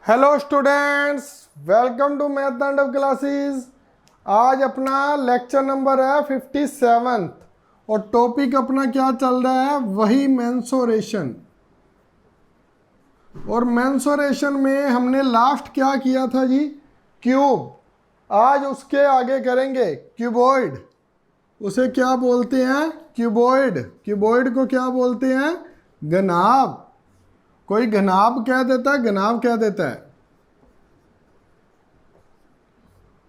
Hello students, welcome to math Tandav classes. आज अपना lecture number है 57 और टॉपिक अपना क्या चल रहा है, वही मेंसुरेशन। और मेंसुरेशन में हमने लास्ट क्या किया था जी, क्यूब। आज उसके आगे करेंगे क्यूबॉइड। उसे क्या बोलते हैं, क्यूबॉइड। क्यूबॉइड को क्या बोलते हैं, घनाभ। कोई घनाभ कह देता है, घनाभ कह देता है।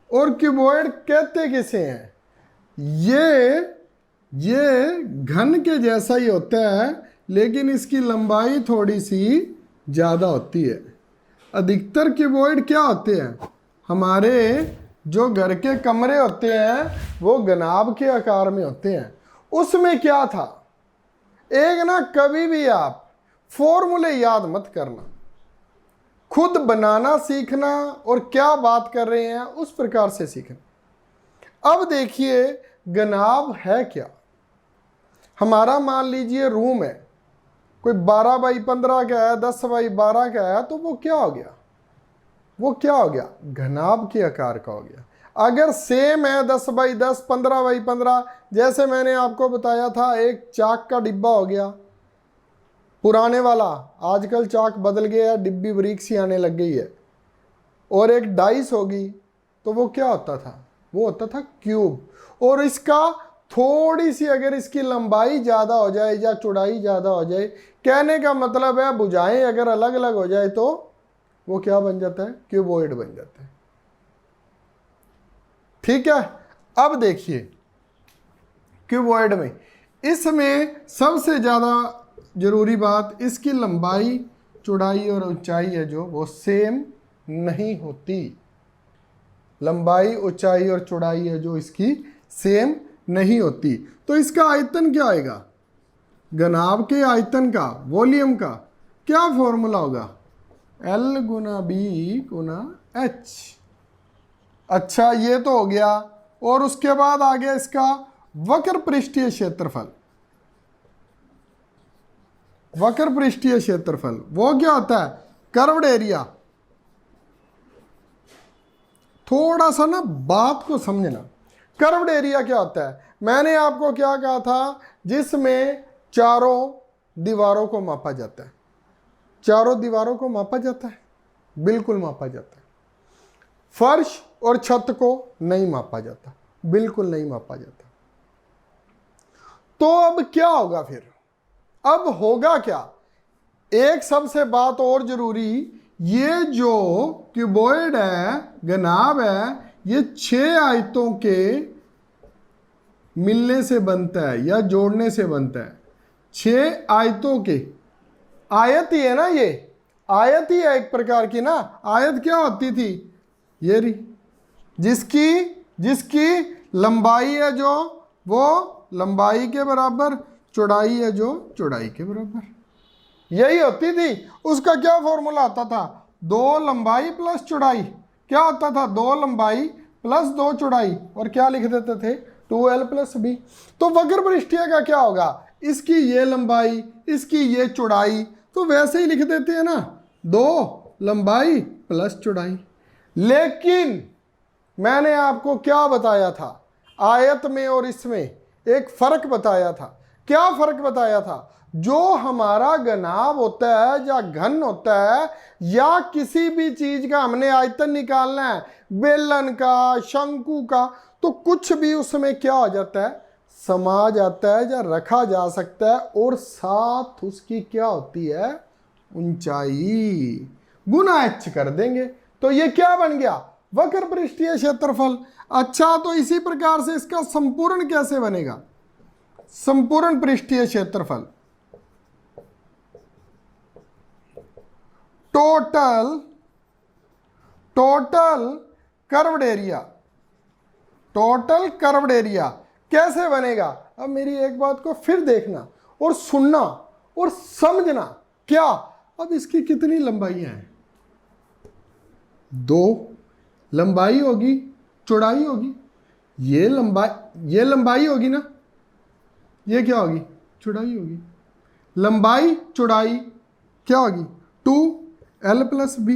और क्यूबॉइड कहते किसे हैं, ये घन के जैसा ही होता है, लेकिन इसकी लंबाई थोड़ी सी ज़्यादा होती है। अधिकतर क्यूबॉइड क्या होते हैं, हमारे जो घर के कमरे होते हैं वो घनाभ के आकार में होते हैं। उसमें क्या था, एक ना कभी भी आप फॉर्मूले याद मत करना, खुद बनाना सीखना और क्या बात कर रहे हैं उस प्रकार से सीखना। अब देखिए घनाभ है क्या। हमारा मान लीजिए रूम है, कोई 12 बाई 15 का है, 10 बाई 12 का है, तो वो क्या हो गया, वो क्या हो गया, घनाभ के आकार का हो गया। अगर सेम है 10 बाई 10, 15 बाई 15, जैसे मैंने आपको बताया था एक चाक का डिब्बा हो गया पुराने वाला, आजकल चाक बदल गया है, डिब्बी बरीक सी आने लग गई है, और एक डाइस होगी, तो वो क्या होता था, वो होता था क्यूब। और इसका थोड़ी सी अगर इसकी लंबाई ज़्यादा हो जाए या चौड़ाई ज़्यादा हो जाए, कहने का मतलब है भुजाएं अगर अलग अलग हो जाए तो वो क्या बन जाता है, क्यूबॉइड बन जाता है। ठीक है, अब देखिए क्यूबॉइड में, इसमें सबसे ज़्यादा जरूरी बात, इसकी लंबाई चौड़ाई और ऊंचाई है जो वो सेम नहीं होती। लंबाई ऊंचाई और चौड़ाई है जो इसकी सेम नहीं होती। तो इसका आयतन क्या आएगा, घनाभ के आयतन का, वॉल्यूम का क्या फॉर्मूला होगा, L गुना बी गुना एच। अच्छा ये तो हो गया, और उसके बाद आ गया इसका वक्र पृष्ठीय क्षेत्रफल। वक्र पृष्ठीय क्षेत्रफल वो क्या होता है, कर्व्ड एरिया। थोड़ा सा ना बात को समझना, कर्व्ड एरिया क्या होता है। मैंने आपको क्या कहा था, जिसमें चारों दीवारों को मापा जाता है, चारों दीवारों को मापा जाता है, बिल्कुल मापा जाता है। फर्श और छत को नहीं मापा जाता, बिल्कुल नहीं मापा जाता। तो अब क्या होगा फिर, अब होगा क्या, एक सबसे बात और जरूरी, ये जो क्यूबॉइड है, घनाभ है, ये 6 आयतों के मिलने से बनता है या जोड़ने से बनता है। 6 आयतों के, आयत ही है ना, ये आयत ही है एक प्रकार की ना। आयत क्या होती थी, ये रही, जिसकी लंबाई है जो वो लंबाई के बराबर, चौड़ाई है जो चौड़ाई के बराबर, यही होती थी। उसका क्या फॉर्मूला होता था, 2 लंबाई प्लस चौड़ाई। क्या होता था, 2 लंबाई प्लस 2 चौड़ाई, और क्या लिख देते थे, 2L प्लस बी। तो वक्र पृष्ठीय का क्या होगा, इसकी ये लंबाई इसकी ये चौड़ाई, तो वैसे ही लिख देते हैं ना, 2 लंबाई प्लस चौड़ाई। लेकिन मैंने आपको क्या बताया था, आयत में और इसमें एक फर्क बताया था। क्या फर्क बताया था, जो हमारा घनाभ होता है या घन होता है, या किसी भी चीज का हमने आयतन निकालना है, बेलन का, शंकु का, तो कुछ भी उसमें क्या हो जाता है, समा जाता है या रखा जा सकता है, और साथ उसकी क्या होती है, ऊंचाई गुना एच कर देंगे, तो ये क्या बन गया, वक्र पृष्ठीय क्षेत्रफल। अच्छा, तो इसी प्रकार से इसका संपूर्ण कैसे बनेगा, संपूर्ण पृष्ठीय क्षेत्रफल, total curved area, total curved area कैसे बनेगा। अब मेरी एक बात को फिर देखना और सुनना और समझना, क्या, अब इसकी कितनी लंबाइयां हैं, 2 लंबाई होगी, चौड़ाई होगी, ये लंबाई होगी ना, ये क्या होगी, चौड़ाई होगी। लंबाई चौड़ाई क्या होगी, 2L plus b.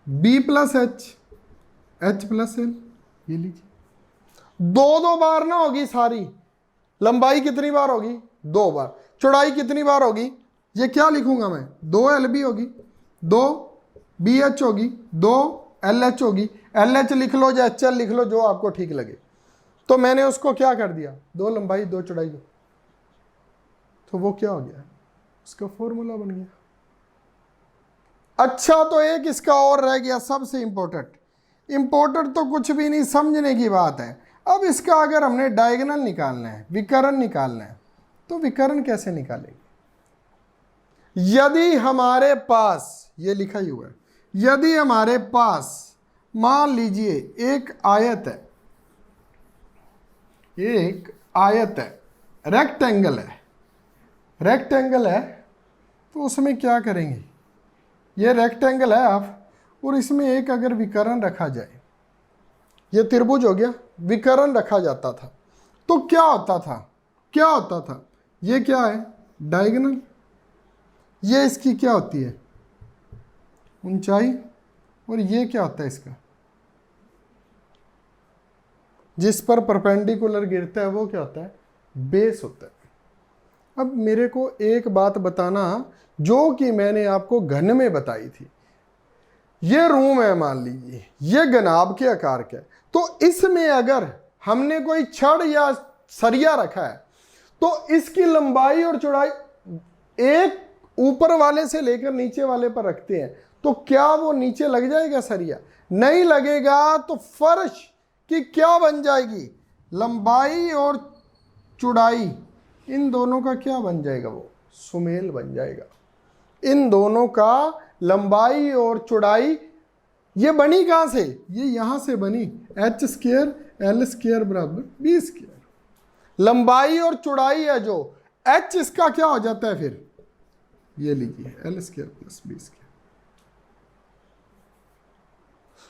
B plus h, h plus l, ये लीजिए। दो दो बार ना होगी सारी, लंबाई कितनी बार होगी? 2 बार। चौड़ाई कितनी बार होगी? ये क्या लिखूंगा मैं? 2 एल बी होगी, 2 बी एच होगी, 2 एल एच होगी। एल एच लिख लो या एच एल लिख लो, जो आपको ठीक लगे। तो मैंने उसको क्या कर दिया? 2 लंबाई 2 चौड़ाई, तो वो क्या हो गया? उसका फॉर्मूला बन गया। अच्छा, तो एक इसका और रह गया सबसे इंपॉर्टेंट। इंपॉर्टेंट तो कुछ भी नहीं, समझने की बात है। अब इसका अगर हमने डायगोनल निकालना है, विकर्ण निकालना है, तो विकर्ण कैसे निकालेंगे? यदि हमारे पास, ये लिखा ही हुआ है, यदि हमारे पास मान लीजिए एक आयत है, एक आयत है, रेक्टेंगल है, रेक्टेंगल है, तो उसमें क्या करेंगे? ये रेक्टेंगल है आप, और इसमें एक अगर विकर्ण रखा जाए, ये त्रिभुज हो गया, विकर्ण रखा जाता था, तो क्या होता था? क्या होता था? ये क्या है? डायगोनल। ये इसकी क्या होती है? ऊंचाई। और ये क्या होता है इसका? जिस पर परपेंडिकुलर गिरता है वो क्या होता है? बेस होता है। अब मेरे को एक बात बताना, जो कि मैंने आपको घन में बताई थी। ये रूम है, मान लीजिए ये गनाब के आकार का है, तो इसमें अगर हमने कोई छड़ या सरिया रखा है, तो इसकी लंबाई और चौड़ाई एक ऊपर वाले से लेकर नीचे वाले पर रखते हैं, तो क्या वो नीचे लग जाएगा सरिया? नहीं लगेगा। तो फर्श की क्या बन जाएगी? लंबाई और चौड़ाई, इन दोनों का क्या बन जाएगा? वो सुमेल बन जाएगा। इन दोनों का लंबाई और चौड़ाई, ये बनी कहां से? ये यहां से बनी, एच स्क्वायर एल स्क्वायर बराबर बी स्क्वायर। लंबाई और चौड़ाई है जो, एच इसका क्या हो जाता है फिर? ये लीजिए L square plus B square.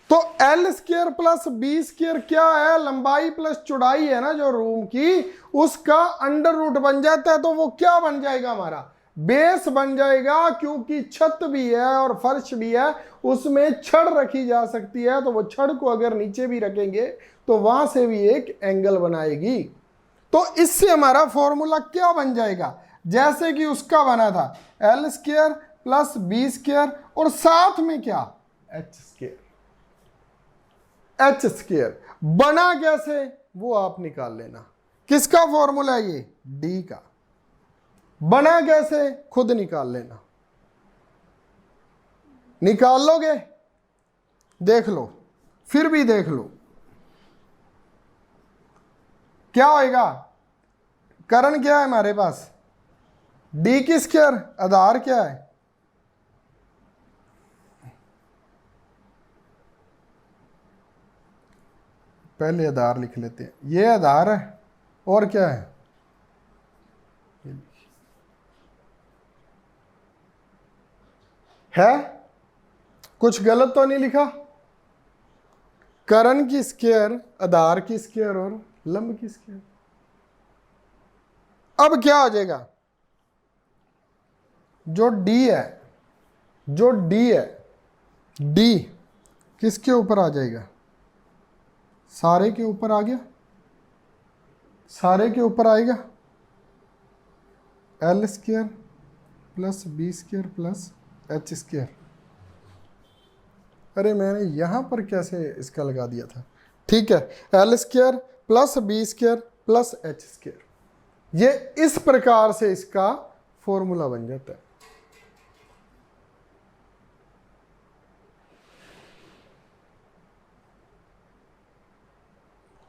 तो L square plus B square क्या है? लंबाई प्लस चौड़ाई है ना जो रूम की, उसका अंडर रूट बन जाता है। तो वो क्या बन जाएगा? हमारा बेस बन जाएगा, क्योंकि छत भी है और फर्श भी है, उसमें छड़ रखी जा सकती है। तो वो छड़ को अगर नीचे भी रखेंगे तो वहां से भी एक एंगल बनाएगी। तो इससे हमारा फॉर्मूला क्या बन जाएगा? जैसे कि उसका बना था l square plus B square, और साथ में क्या? H square. एच स्क्वायर बना कैसे? वो आप निकाल लेना। किसका फॉर्मूला है ये? डी का। बना कैसे? खुद निकाल लेना। निकाल लोगे? देख लो, फिर भी देख लो क्या होएगा। करण क्या है हमारे पास? डी की स्क्वायर। आधार क्या है? पहले आधार लिख लेते हैं। ये आधार है, और क्या है? है कुछ गलत तो नहीं लिखा? करण की स्क्वायर, आधार की स्क्वायर और लंब की स्क्वायर। अब क्या हो जाएगा? जो डी है, जो डी है, डी किसके ऊपर आ जाएगा? सारे के ऊपर आ गया। सारे के ऊपर आएगा l square plus B square plus H square. अरे मैंने यहां पर कैसे इसका लगा दिया था? ठीक है, L square plus B square plus H square. ये इस प्रकार से इसका फॉर्मूला बन जाता है।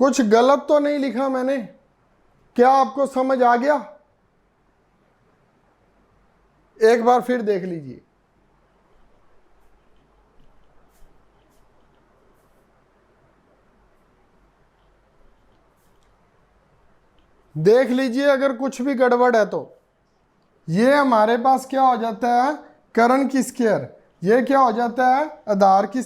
कुछ गलत तो नहीं लिखा मैंने? क्या आपको समझ आ गया? एक बार फिर देख लीजिए। देख लीजिए, अगर कुछ भी गड़बड़ है तो। ये हमारे पास क्या हो जाता है? करण की स्क्वायर। ये क्या हो जाता है? आधार की,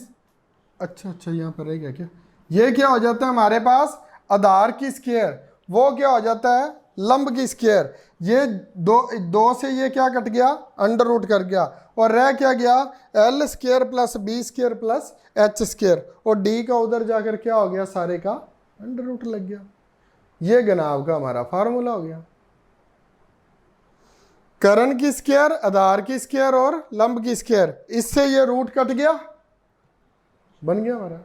अच्छा यहां पर रहेगा क्या? ये क्या हो जाता है हमारे पास? आधार की स्क्वायर। वो क्या हो जाता है? लंब की स्क्वायर। ये दो से ये क्या कट गया, अंडर रूट कर गया, और रह क्या गया, L square plus B square plus H square, और डी का उधर जाकर क्या हो गया, सारे का अंडर रूट लग गया। ये घनाभ का हमारा फार्मूला हो गया। कर्ण की स्क्वायर, आधार की स्क्वायर और लंब की स्क्वायर, इससे ये रूट कट गया, बन गया हमारा।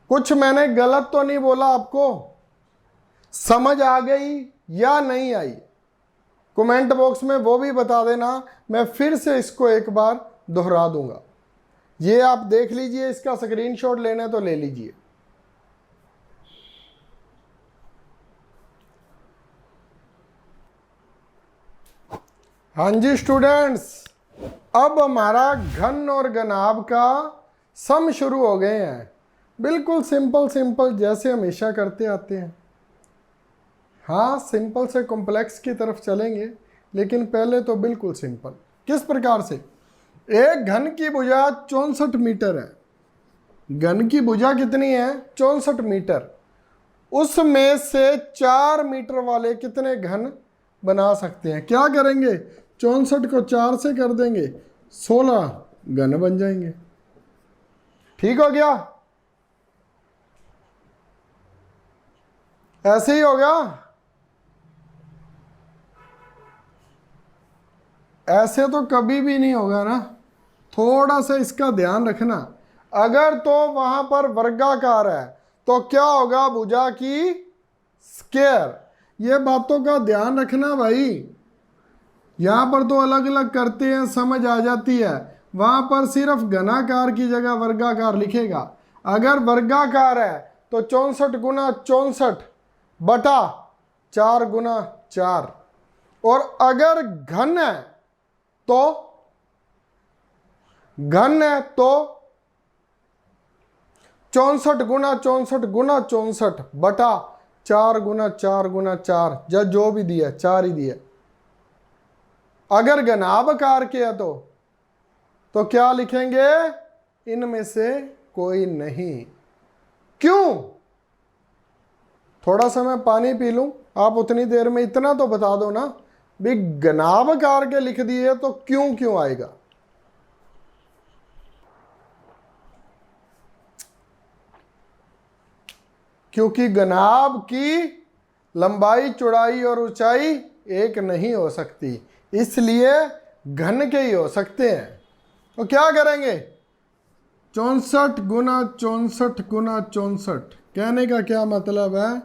कुछ मैंने गलत तो नहीं बोला, आपको समझ आ गई या नहीं आई, कमेंट बॉक्स में वो भी बता देना, मैं फिर से इसको एक बार दोहरा दूंगा। ये आप देख लीजिए, इसका स्क्रीनशॉट लेना है तो ले लीजिए। हाँ जी स्टूडेंट्स, अब हमारा घन और घनाभ का सम शुरू हो गए हैं। बिल्कुल सिंपल सिंपल जैसे हमेशा करते आते हैं। हाँ, सिंपल से कॉम्प्लेक्स की तरफ चलेंगे, लेकिन पहले तो बिल्कुल सिंपल। किस प्रकार से, एक घन की भुजा 64 मीटर है। घन की भुजा कितनी है, 64 मीटर। उसमें से 4 मीटर वाले कितने घन बना सकते हैं? क्या करेंगे, 64 को 4 से कर देंगे, 16 घन बन जाएंगे। ठीक हो गया, ऐसे ही होगा। ऐसे तो कभी भी नहीं होगा ना, थोड़ा सा इसका ध्यान रखना। अगर तो वहां पर वर्गाकार है तो क्या होगा, भुजा की स्क्वायर। ये बातों का ध्यान रखना भाई। यहां पर तो अलग अलग करते हैं, समझ आ जाती है। वहां पर सिर्फ घनाकार की जगह वर्गाकार लिखेगा। अगर वर्गाकार है तो 64 गुना 64 बटा 4 गुना 4, और अगर घन है तो 64 गुना 64 गुना 64 बटा 4 गुना 4 गुना 4, या जो भी दिया 4 ही दिया। अगर घनाभकार के है तो क्या लिखेंगे, इनमें से कोई नहीं। क्यों? थोड़ा सा मैं पानी पी लूं, आप उतनी देर में इतना तो बता दो ना भी, घनाभकार के लिख दिए तो क्यों क्यों आएगा। क्योंकि घनाभ की लंबाई, चौड़ाई और ऊंचाई एक नहीं हो सकती, इसलिए घन के ही हो सकते हैं। तो क्या करेंगे, 64 गुना 64 गुना 64, कहने का क्या मतलब है,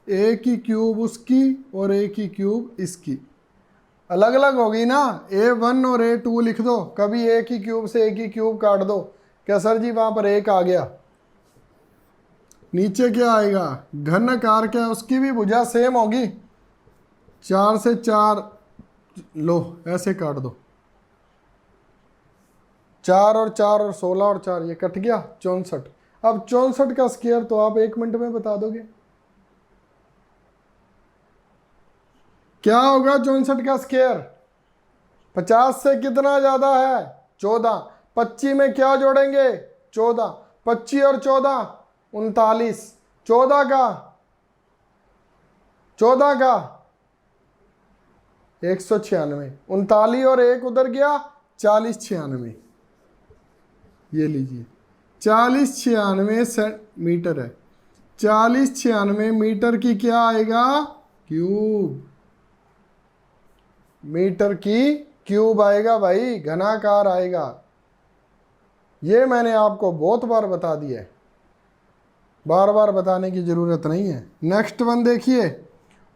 एक ही क्यूब उसकी और एक ही क्यूब इसकी। अलग अलग होगी ना, A1 और A2 लिख दो, कभी एक ही क्यूब से एक ही क्यूब काट दो, क्या सर जी वहां पर एक आ गया। नीचे क्या आएगा, घन आकार क्या है, उसकी भी भुजा सेम होगी, 4 से 4 लो ऐसे काट दो, 4 और 4 और 16 और 4, ये कट गया 64। अब 64 का स्क्वायर तो आप 1 मिनट में बता दोगे, क्या होगा 64 का स्क्वायर। 50 से कितना ज्यादा है, 14। 25 में क्या जोड़ेंगे, 14। 25 और 14 39। 14 का 196। 39 और 1 उधर गया, 40 96। ये लीजिए 40 96 मीटर है। 40 96 मीटर की क्या आएगा, क्यूब। मीटर की क्यूब आएगा भाई, घनाकार आएगा। ये मैंने आपको बहुत बार बता दिया है, बार बार बताने की जरूरत नहीं है। नेक्स्ट वन देखिए,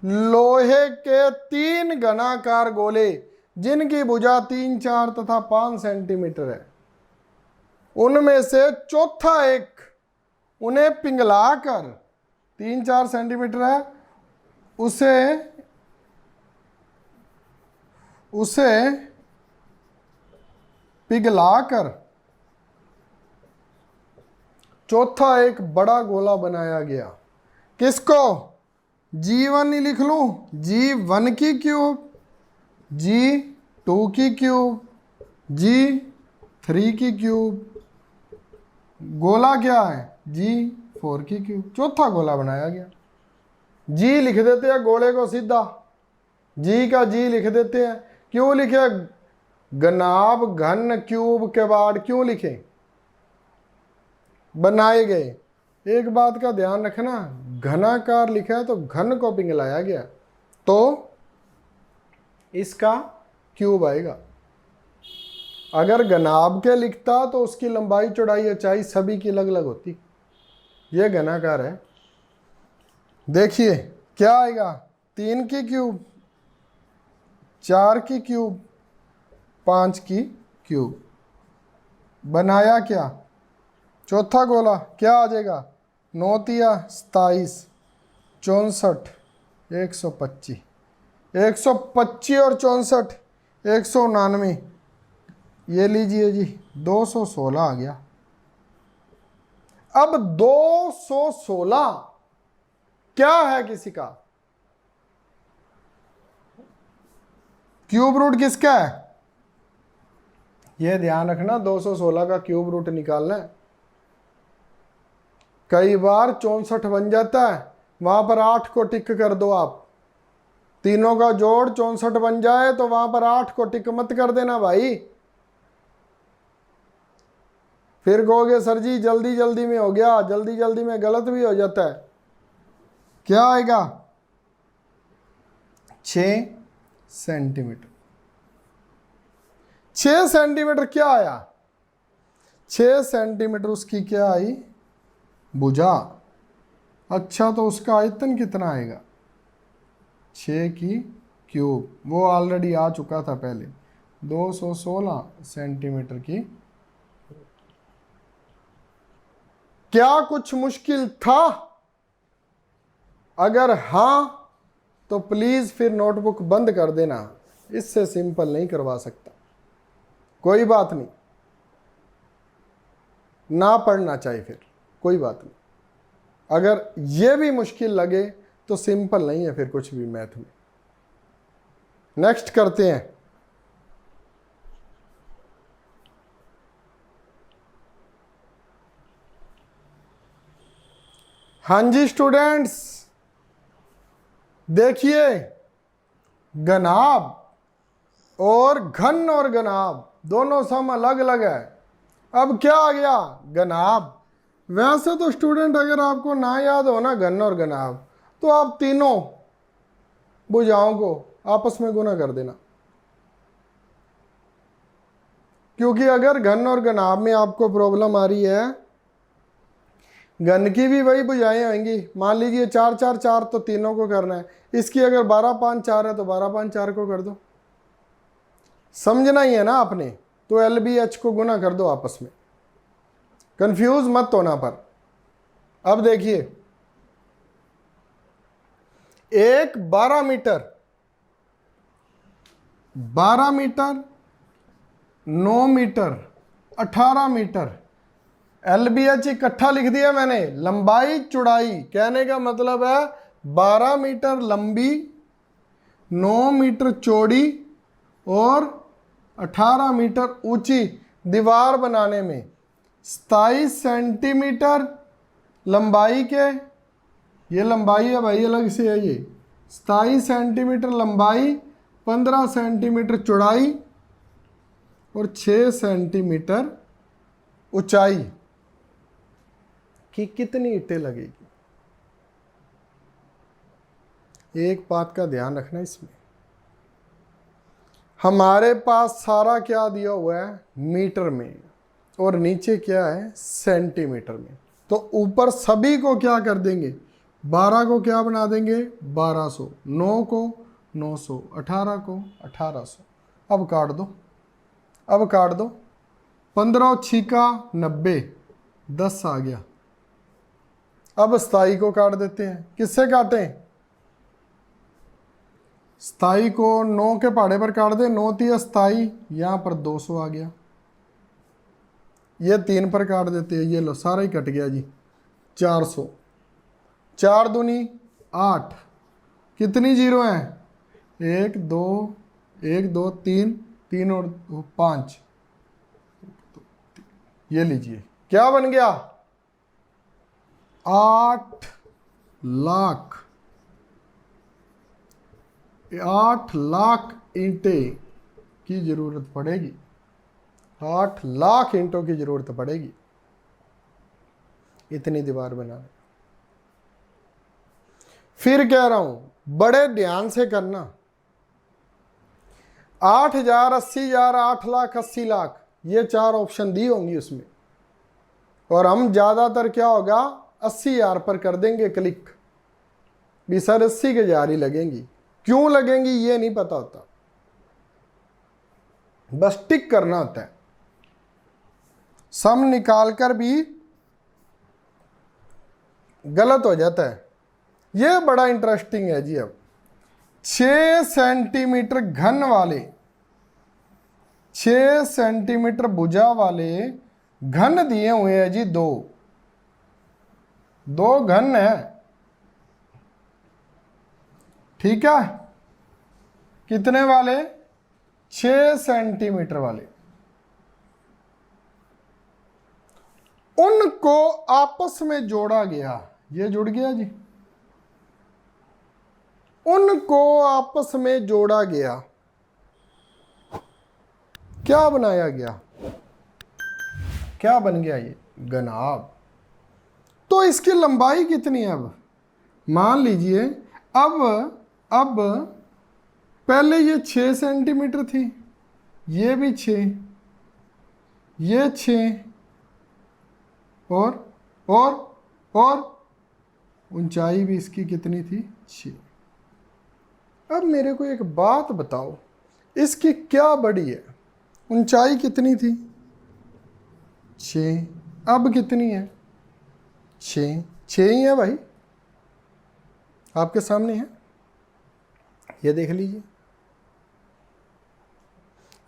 लोहे के 3 घनाकार गोले जिनकी भुजा 3, 4 तथा 5 सेंटीमीटर है, उनमें से चौथा एक उन्हें पिघलाकर 3, 4 सेंटीमीटर है, उसे पिघलाकर चौथा एक बड़ा गोला बनाया गया। किसको, G1 ही लिख लूं, G1 की क्यूब, G2 की क्यूब, G3 की क्यूब, गोला क्या है, G4 की क्यूब, चौथा गोला बनाया गया। G लिख देते हैं गोले को सीधा, जी का जी लिख देते हैं। क्यों लिखे? घनाभ घन क्यूब किवाड़ क्यों लिखे? बनाए गए। एक बात का ध्यान रखना, घनाकार लिखा है तो घन को पिघलाया गया, तो इसका क्यूब आएगा। अगर घनाभ के लिखता तो उसकी लंबाई चौड़ाई ऊंचाई सभी की अलग अलग होती। यह घनाकार है। देखिए क्या आएगा, 3 की क्यूब, 4 की क्यूब, 5 की क्यूब। बनाया क्या? चौथा गोला क्या आ जाएगा? 9 तिया 27, 64, 125, 125 और 64, 199। ये लीजिए जी 216 आ गया। अब 216 क्या है किसी का? क्यूब रूट किसका है? यह ध्यान रखना, 216 का क्यूब रूट निकालना है। कई बार 64 बन जाता है, वहां पर 8 को टिक कर दो आप। तीनों का जोड़ 64 बन जाए तो वहां पर 8 को टिक मत कर देना भाई, फिर कहोगे सर जी जल्दी जल्दी में हो गया। जल्दी जल्दी में गलत भी हो जाता है। क्या आएगा? 6 सेंटीमीटर। 6 सेंटीमीटर क्या आया? 6 सेंटीमीटर उसकी क्या आई? भुजा। अच्छा तो उसका आयतन कितना आएगा? 6 की क्यूब, वो ऑलरेडी आ चुका था पहले, 216 सेंटीमीटर की। क्या कुछ मुश्किल था? अगर हां तो प्लीज फिर नोटबुक बंद कर देना, इससे सिंपल नहीं करवा सकता। कोई बात नहीं, ना पढ़ना चाहिए फिर, कोई बात नहीं। अगर यह भी मुश्किल लगे तो सिंपल नहीं है फिर कुछ भी मैथ में। नेक्स्ट करते हैं। हाँ जी स्टूडेंट्स, देखिए घनाभ और घन और घनाभ दोनों सम अलग अलग है। अब क्या आ गया? घनाभ। वैसे तो स्टूडेंट अगर आपको ना याद हो ना घन और घनाभ, तो आप तीनों भुजाओं को आपस में गुना कर देना, क्योंकि अगर घन और घनाभ में आपको प्रॉब्लम आ रही है, घन की भी वही भुजाएं आएंगी। मान लीजिए 4 4 4 तो तीनों को करना है, इसकी अगर 12 5 4 है तो 12 5 4 को कर दो। समझना ही है ना आपने, तो LBH को गुना कर दो आपस में, कंफ्यूज मत होना। पर अब देखिए, एक 12 metre, 12 metre, 9 metre, 18 metre, LBH इकट्ठा लिख दिया मैंने। लंबाई चौड़ाई कहने का मतलब है 12 मीटर लंबी, 9 मीटर चौड़ी और 18 मीटर ऊंची दीवार बनाने में 27 सेंटीमीटर लंबाई के, ये लंबाई है भाई अलग से है, ये 27 सेंटीमीटर लंबाई, 15 सेंटीमीटर चौड़ाई और 6 सेंटीमीटर ऊंचाई की कितनी ईंटें लगेगी? एक बात का ध्यान रखना, इसमें हमारे पास सारा क्या दिया हुआ है? मीटर में, और नीचे क्या है? सेंटीमीटर में। तो ऊपर सभी को क्या कर देंगे? 12 को क्या बना देंगे? 1200, 9 को 900, 18 को 1800। अब काट दो, अब काट दो। 15 छिका 90, 10 आ गया। अब 27 को काट देते हैं। किससे काटें? 27 को 9 के पहाड़े पर काट दे, 9 तिया 27, यहाँ पर 200 आ गया। ये 3 पर काट देते हैं, ये लो सारा ही कट गया जी, 400। 4 दूनी 8, कितनी जीरो हैं? 1 2 1 2 3, 3 और 5, ये लीजिए क्या बन गया? 8 लाख। 8 लाख ईंटें की जरूरत पड़ेगी। 8 लाख ईंटों की जरूरत पड़ेगी इतनी दीवार बनाने। फिर कह रहा हूं बड़े ध्यान से करना। 8,000, 80,000, 8 लाख, 80 लाख, ये 4 ऑप्शन दी होंगी उसमें, और हम ज्यादातर क्या होगा 80,000 पर कर देंगे क्लिक। भी सर 80 के जार ही लगेंगी, क्यों लगेंगी ये नहीं पता होता, बस टिक करना होता है। सम निकालकर भी गलत हो जाता है। ये बड़ा इंटरेस्टिंग है जी। अब 6 सेंटीमीटर घन वाले, 6 सेंटीमीटर भुजा वाले घन दिए हुए हैं जी, दो घन है, ठीक है। कितने वाले? 6 सेंटीमीटर वाले। उनको आपस में जोड़ा गया, ये जुड़ गया जी। उनको आपस में जोड़ा गया, क्या बनाया गया, क्या बन गया ये? घनाभ। तो इसकी लंबाई कितनी है? अब मान लीजिए, अब पहले ये 6 सेंटीमीटर थी, ये भी 6, ये 6, और ऊंचाई भी इसकी कितनी थी? 6। अब मेरे को एक बात बताओ, इसकी क्या बड़ी है? ऊंचाई कितनी थी? 6। अब कितनी है? 6। 6 ही है भाई, आपके सामने है, ये देख लीजिए।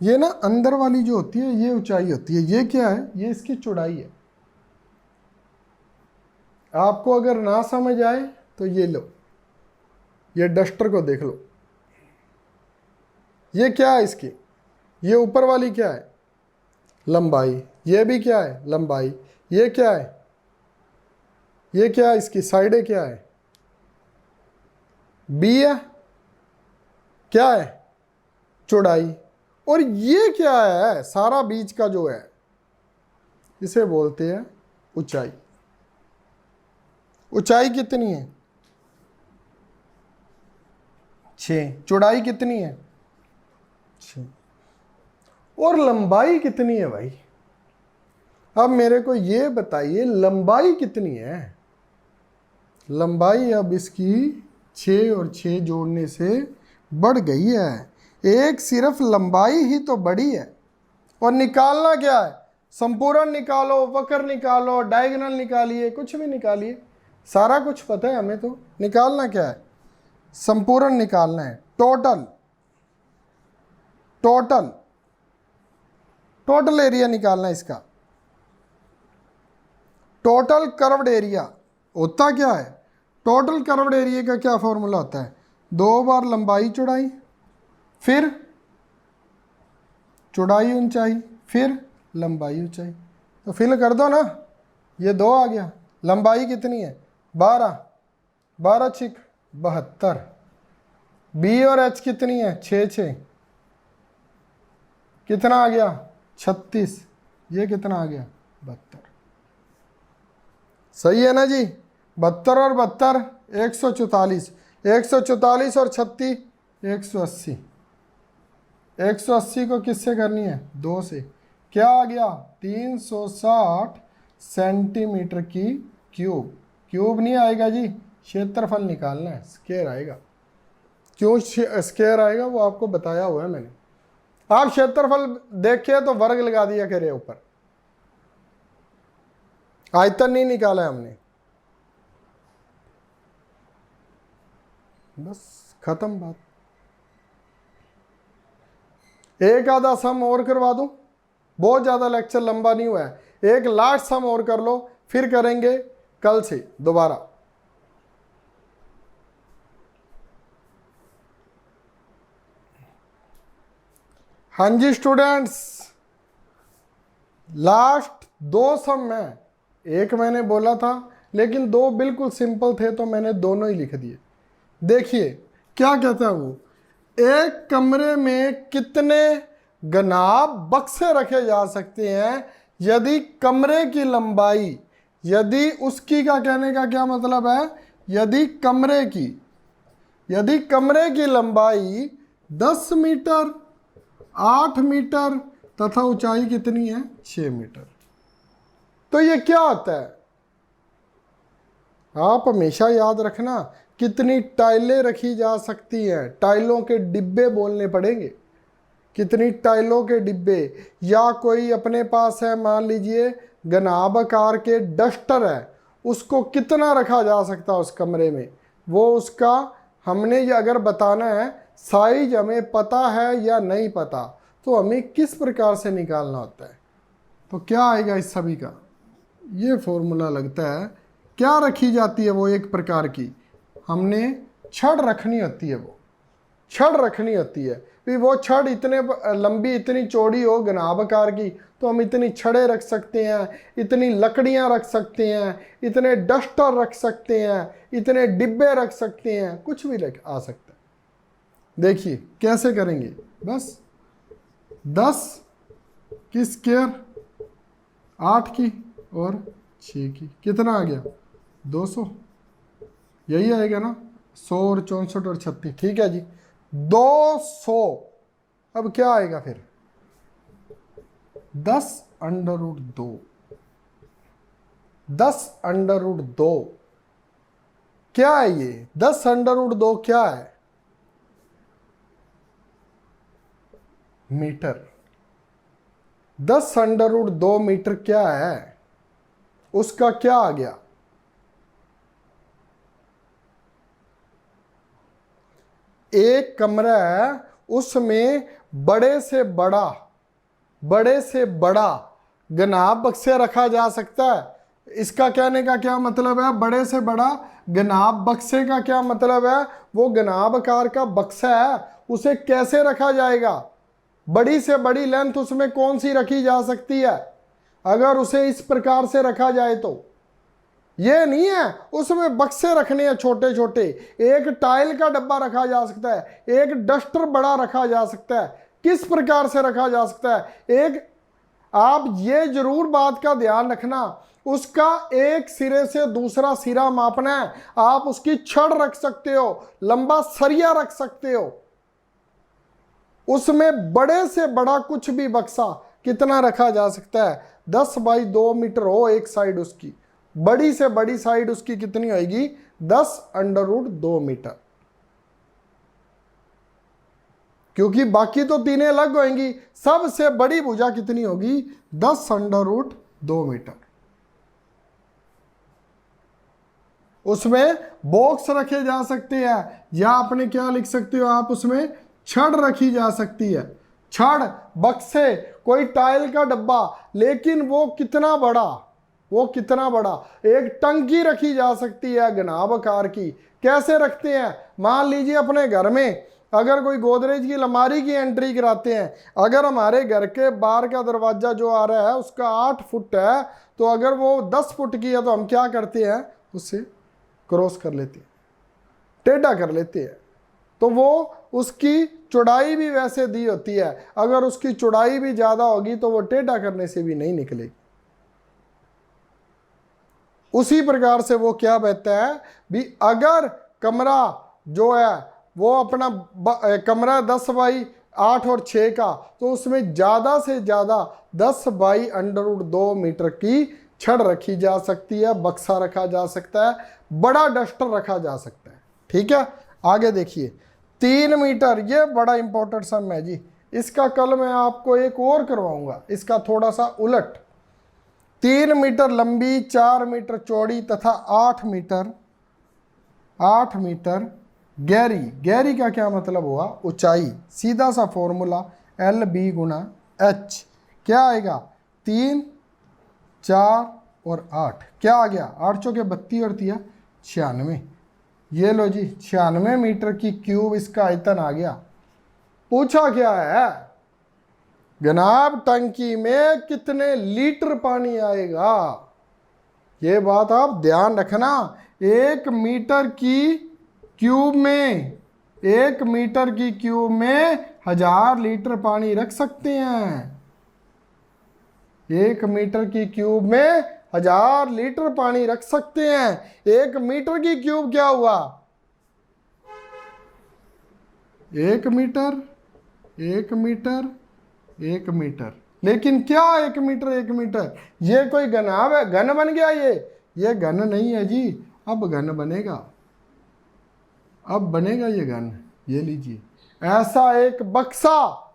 ये ना अंदर वाली जो होती है ये ऊंचाई होती है, ये क्या है? ये इसकी चौड़ाई है। आपको अगर ना समझ आए तो ये लो, ये डस्टर को देख लो, ये क्या है इसकी? ये ऊपर वाली क्या है? लंबाई। ये भी क्या है? लंबाई। ये क्या है? ये क्या है? इसकी साइडें क्या है? बी है। क्या है? चौड़ाई। और ये क्या है? सारा बीच का जो है, इसे बोलते हैं ऊंचाई। ऊंचाई कितनी है? 6। चौड़ाई कितनी है? 6। और लंबाई कितनी है भाई? अब मेरे को ये बताइए, लंबाई कितनी है? लंबाई अब इसकी 6 और 6 जोड़ने से बढ़ गई है। एक सिर्फ लंबाई ही तो बढ़ी है, और निकालना क्या है? संपूर्ण निकालो, वक्र निकालो, डायगोनल निकालिए, कुछ भी निकालिए, सारा कुछ पता है हमें। तो निकालना क्या है? संपूर्ण निकालना है। टोटल एरिया निकालना है इसका। टोटल कर्व्ड एरिया होता क्या है? टोटल कर्व्ड एरिया का क्या फॉर्मूला होता है? 2 बार लंबाई चौड़ाई, फिर चौड़ाई ऊंचाई, फिर लंबाई ऊंचाई। तो फिल कर दो ना, ये 2 आ गया। लंबाई कितनी है? 12, 12 6 72। बी और एच कितनी है? 6 6, कितना आ गया? 36। ये कितना आ गया? 72। सही है ना जी? 72 और 72 144, 144 और 36 180। 180 को किससे करनी है? 2 से। क्या आ गया? 360 सेंटीमीटर की क्यूब। क्यूब नहीं आएगा जी, क्षेत्रफल निकालना है, स्क्वायर आएगा। क्यों स्क्वायर आएगा वो आपको बताया हुआ है मैंने। आप क्षेत्रफल देखिए तो वर्ग लगा दिया करे ऊपर, आयतन नहीं निकाला है हमने। बस खत्म बात। एक आधा सम और करवा दूं, बहुत ज्यादा लेक्चर लंबा नहीं हुआ है। एक लास्ट सम और कर लो, फिर करेंगे कल से दोबारा। हाँ जी स्टूडेंट्स, लास्ट 2 सम में, एक मैंने बोला था लेकिन 2 बिल्कुल सिंपल थे तो मैंने दोनों ही लिख दिए। देखिए क्या कहता है वो, एक कमरे में कितने गनाब बक्से रखे जा सकते हैं यदि कमरे की लंबाई, यदि उसकी का कहने का क्या मतलब है, यदि कमरे की लंबाई 10 मीटर, 8 मीटर तथा ऊंचाई कितनी है 6 मीटर। तो ये क्या होता है, आप हमेशा याद रखना, कितनी टाइलें रखी जा सकती हैं, टाइलों के डिब्बे बोलने पड़ेंगे, कितनी टाइलों के डिब्बे। या कोई अपने पास है मान लीजिए गनाब आकार के डस्टर है, उसको कितना रखा जा सकता है उस कमरे में, वो उसका हमने ये अगर बताना है, साइज हमें पता है या नहीं पता, तो हमें किस प्रकार से निकालना होता है। तो क्या आएगा इस सभी का, ये फॉर्मूला लगता है। क्या रखी जाती है वो, एक प्रकार की हमने छड़ रखनी होती है, वो छड़ रखनी होती है भी, वो छड़ इतने लंबी इतनी चौड़ी हो गनाब आकार की, तो हम इतनी छड़ें रख सकते हैं, इतनी लकड़ियां रख सकते हैं, इतने डस्टर रख सकते हैं, इतने डिब्बे रख सकते हैं, कुछ भी आ सकता है। देखिए कैसे करेंगे, बस 10 की स्क्वायर, 8 की और 6 की, कितना आ गया 200, यही आएगा ना, 100 और 64 और 36, ठीक है जी 200। अब क्या आएगा फिर 10√2, 10√2 क्या है ये, 10√2 क्या है, मीटर। 10√2 मीटर क्या है, उसका क्या आ गया, एक कमरा है उसमें बड़े से बड़ा गनाब बक्से रखा जा सकता है। इसका कहने का क्या मतलब है, बड़े से बड़ा गनाब बक्से का क्या मतलब है, वो गनाब आकार का बक्सा है, उसे कैसे रखा जाएगा, बड़ी से बड़ी लेंथ उसमें कौन सी रखी जा सकती है, अगर उसे इस प्रकार से रखा जाए तो। ये नहीं है उसमें बक्से रखने हैं छोटे छोटे, एक टाइल का डब्बा रखा जा सकता है, एक डस्टर बड़ा रखा जा सकता है, किस प्रकार से रखा जा सकता है। एक आप ये जरूर बात का ध्यान रखना, उसका एक सिरे से दूसरा सिरा मापना है, आप उसकी छड़ रख सकते हो, लंबा सरिया रख सकते हो, उसमें बड़े से बड़ा कुछ भी बक्सा कितना रखा जा सकता है, 10/2 मीटर हो एक साइड उसकी, बड़ी से बड़ी साइड उसकी कितनी होगी 10√2 मीटर, क्योंकि बाकी तो तीनें अलग होंगी, सबसे बड़ी भुजा कितनी होगी 10√2 मीटर। उसमें बॉक्स रखे जा सकते हैं, या आपने क्या लिख सकते हो आप, उसमें छड़ रखी जा सकती है, छड़, बक्से, कोई टाइल का डब्बा, लेकिन वो कितना बड़ा, एक टंकी रखी जा सकती है गनाब आकार की। कैसे रखते हैं, मान लीजिए अपने घर में अगर कोई गोदरेज की अलमारी की एंट्री कराते हैं, अगर हमारे घर के बाहर का दरवाजा जो आ रहा है उसका 8 फुट है, तो अगर वो 10 फुट की है तो हम क्या करते हैं, उससे क्रॉस कर लेते हैं, टेढ़ा कर लेते हैं, तो वो उसकी चौड़ाई भी वैसे दी होती है, अगर उसकी चौड़ाई भी ज़्यादा होगी तो वो टेढ़ा करने से भी नहीं निकलेगी। उसी प्रकार से वो क्या बहता है भी, अगर कमरा जो है वो अपना कमरा 10/8 और 6 का, तो उसमें ज़्यादा से ज़्यादा 10/√2 मीटर की छड़ रखी जा सकती है, बक्सा रखा जा सकता है, बड़ा डस्टर रखा जा सकता है। ठीक है, आगे देखिए 3 मीटर, ये बड़ा इंपॉर्टेंट सम है जी, इसका कल मैं आपको एक और करवाऊंगा, इसका थोड़ा सा उलट। 3 मीटर लंबी, 4 मीटर चौड़ी तथा 8 मीटर गहरी का क्या मतलब हुआ, ऊंचाई। सीधा सा फॉर्मूला LB गुणा H, क्या आएगा 3, 4 और 8, क्या आ गया 8 चौके 32 और 96, ये लो जी 96 मीटर की क्यूब इसका आयतन आ गया। पूछा क्या है, गनाब टंकी में कितने लीटर पानी आएगा, ये बात आप ध्यान रखना। 1 मीटर की क्यूब में 1 मीटर की क्यूब में 1000 लीटर पानी रख सकते हैं। 1 मीटर की क्यूब में 1000 लीटर पानी रख सकते हैं। 1 मीटर की क्यूब क्या हुआ? 1 मीटर, 1 मीटर, 1 मीटर। लेकिन क्या 1 मीटर 1 मीटर? ये कोई घनाभ है? घन बन गया ये घन नहीं है जी। अब घन बनेगा, अब बनेगा ये घन। ये लीजिए, ऐसा एक बक्सा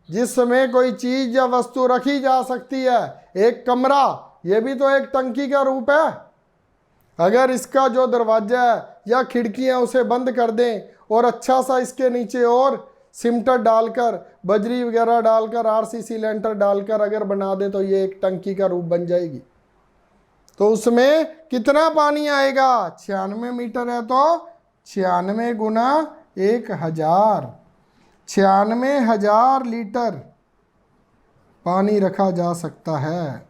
जिसमें कोई चीज या वस्तु रखी जा सकती है। एक कमरा, ये भी तो एक टंकी का रूप है। अगर इसका जो दरवाजा है या खिड़कियां उसे बंद कर दें और अच्छा सा इसके नीचे और सिमटट डालकर, बजरी वगैरह डालकर, आरसीसी लेंटर डालकर अगर बना दे तो ये एक टंकी का रूप बन जाएगी। तो उसमें कितना पानी आएगा? 96 मीटर है तो 96 गुना 1000, 96,000 लीटर पानी रखा जा सकता है।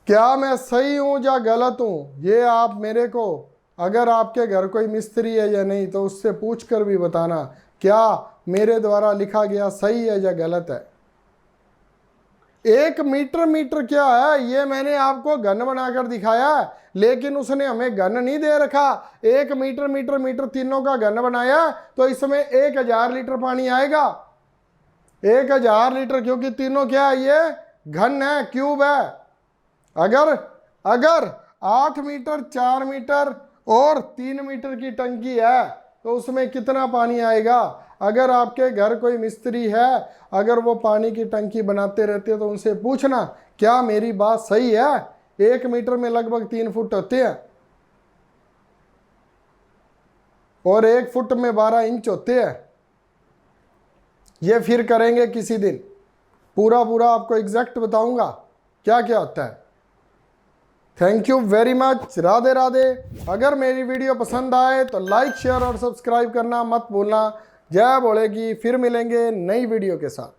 क्या मैं सही हूं या गलत हूं? ये आप मेरे को, अगर आपके घर कोई मिस्त्री है या नहीं तो उससे पूछ कर भी बताना, क्या मेरे द्वारा लिखा गया सही है या गलत है। 1 मीटर क्या है? ये मैंने आपको घन बनाकर दिखाया, लेकिन उसने हमें घन नहीं दे रखा। 1 मीटर तीनों का घन बनाया तो इसमें 1000 लीटर पानी आएगा। 1000 लीटर, क्योंकि तीनों क्या है? ये घन है, क्यूब है। अगर 8 मीटर, 4 मीटर और 3 मीटर की टंकी है तो उसमें कितना पानी आएगा? अगर आपके घर कोई मिस्त्री है, अगर वो पानी की टंकी बनाते रहते हैं तो उनसे पूछना, क्या मेरी बात सही है? 1 मीटर में लगभग 3 फुट होते हैं और 1 फुट में 12 इंच होते हैं। ये फिर करेंगे किसी दिन, पूरा आपको एग्जैक्ट बताऊंगा क्या क्या होता है। Thank you very much. Radhe Radhe. अगर मेरी वीडियो पसंद आए तो लाइक, शेयर और सब्सक्राइब करना मत भूलना। जय भोले की। फिर मिलेंगे नई वीडियो के साथ।